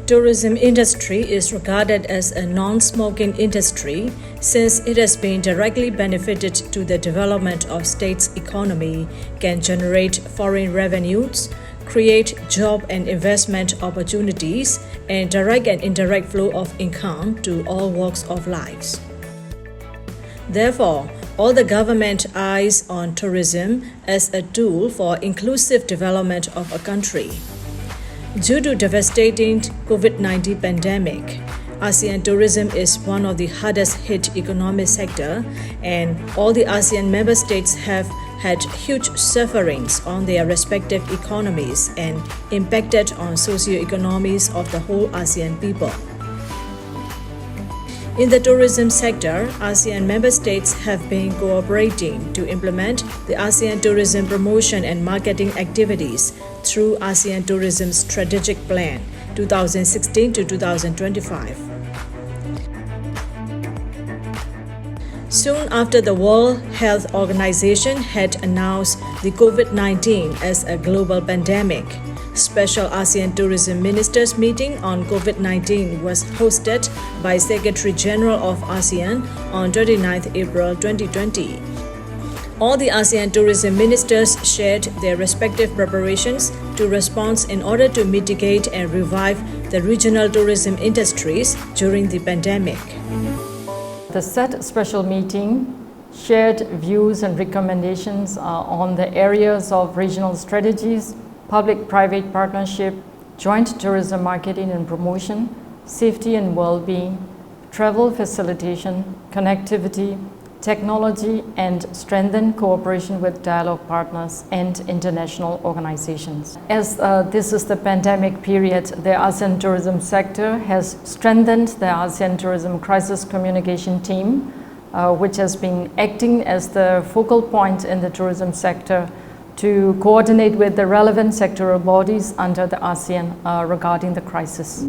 Tourism industry is regarded as a non-smoking industry since it has been directly benefited to the development of state's economy, can generate foreign revenues, create job and investment opportunities, and direct and indirect flow of income to all walks of life. Therefore, all the government eyes on tourism as a tool for inclusive development of a country. Due to devastating COVID-19 pandemic, ASEAN tourism is one of the hardest hit economic sector, and all the ASEAN member states have had huge sufferings on their respective economies and impacted on socio-economies of the whole ASEAN people. In the tourism sector, ASEAN member states have been cooperating to implement the ASEAN Tourism Promotion and Marketing activities through ASEAN Tourism Strategic Plan 2016 to 2025. Soon after the World Health Organization had announced the COVID-19 as a global pandemic, Special ASEAN Tourism Ministers meeting on COVID-19 was hosted by Secretary General of ASEAN on 29 April 2020. All the ASEAN tourism ministers shared their respective preparations to respond in order to mitigate and revive the regional tourism industries during the pandemic. The said special meeting shared views and recommendations on the areas of regional strategies, public-private partnership, joint tourism marketing and promotion, safety and well-being, travel facilitation, connectivity, technology, and strengthen cooperation with dialogue partners and international organizations. As this is the pandemic period, the ASEAN tourism sector has strengthened the ASEAN Tourism Crisis Communication Team, which has been acting as the focal point in the tourism sector to coordinate with the relevant sectoral bodies under the ASEAN regarding the crisis.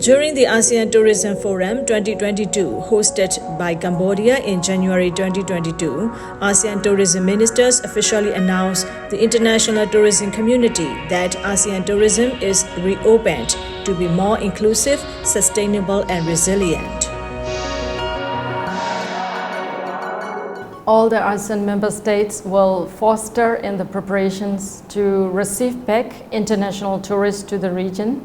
During the ASEAN Tourism Forum 2022, hosted by Cambodia in January 2022, ASEAN tourism ministers officially announced the international tourism community that ASEAN tourism is reopened to be more inclusive, sustainable, and resilient. All the ASEAN member states will foster in the preparations to receive back international tourists to the region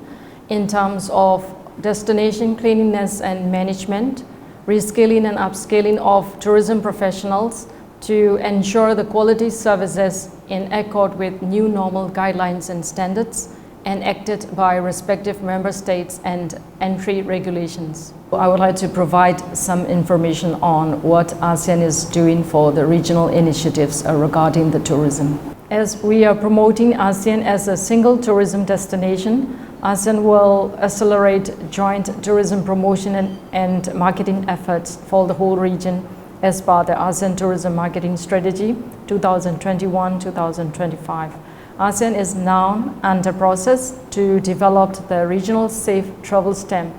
in terms of destination cleanliness and management, reskilling and upskilling of tourism professionals to ensure the quality services in accord with new normal guidelines and standards enacted by respective member states and entry regulations. I would like to provide some information on what ASEAN is doing for the regional initiatives regarding the tourism. As we are promoting ASEAN as a single tourism destination, ASEAN will accelerate joint tourism promotion and marketing efforts for the whole region as per the ASEAN Tourism Marketing Strategy 2021-2025. ASEAN is now under process to develop the regional safe travel stamp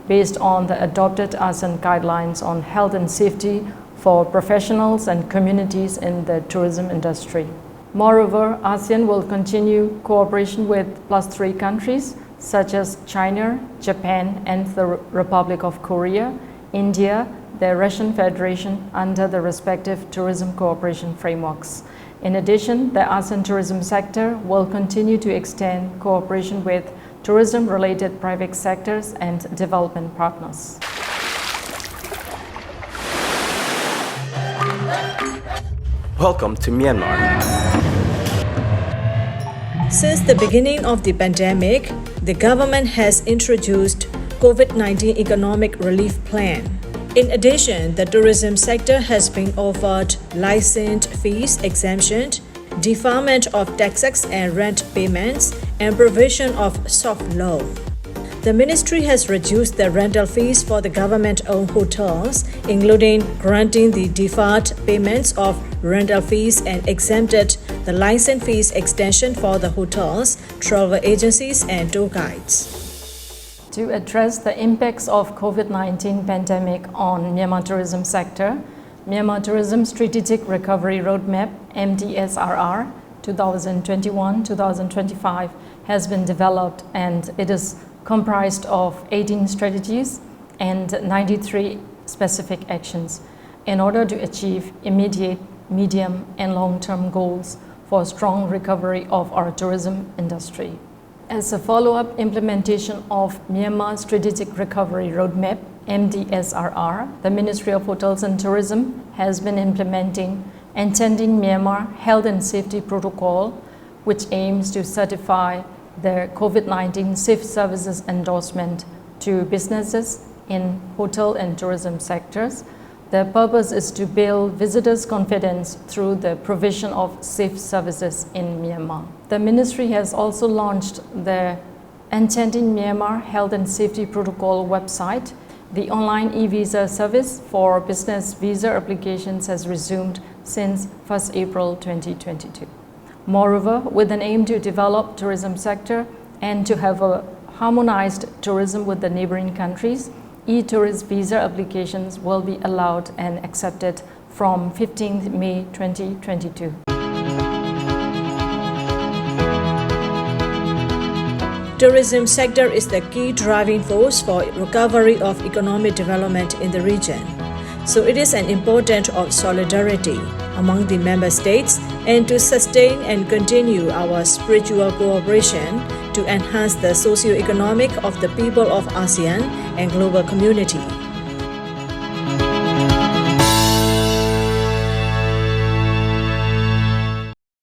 based on the adopted ASEAN guidelines on health and safety for professionals and communities in the tourism industry. Moreover, ASEAN will continue cooperation with +3 countries such as China, Japan, and the Republic of Korea, India, the Russian Federation under the respective tourism cooperation frameworks. In addition, the ASEAN tourism sector will continue to extend cooperation with tourism-related private sectors and development partners. Welcome to Myanmar. Since the beginning of the pandemic, the government has introduced COVID-19 Economic Relief Plan. In addition, the tourism sector has been offered license fees exemption, deferment of taxes and rent payments, and provision of soft loan. The ministry has reduced the rental fees for the government-owned hotels, including granting the deferred payments of rental fees and exempted the license fees extension for the hotels, travel agencies, and tour guides. To address the impacts of COVID-19 pandemic on Myanmar tourism sector, Myanmar Tourism Strategic Recovery Roadmap (MTSRR) 2021-2025 has been developed, and it is comprised of 18 strategies and 93 specific actions in order to achieve immediate, medium, and long-term goals for strong recovery of our tourism industry. As a follow-up implementation of Myanmar Strategic Recovery Roadmap, MDSRR, the Ministry of Hotels and Tourism has been implementing Entending Myanmar Health and Safety Protocol, which aims to certify the COVID-19 safe services endorsement to businesses in hotel and tourism sectors. The purpose is to build visitors' confidence through the provision of safe services in Myanmar. The ministry has also launched the Entending Myanmar Health and Safety Protocol website. The online e-visa service for business visa applications has resumed since 1st April 2022. Moreover, with an aim to develop tourism sector and to have a harmonized tourism with the neighboring countries, e-tourist visa applications will be allowed and accepted from 15th May 2022. Tourism sector is the key driving force for recovery of economic development in the region. So it is an important of solidarity among the member states and to sustain and continue our spiritual cooperation to enhance the socio-economic of the people of ASEAN and global community.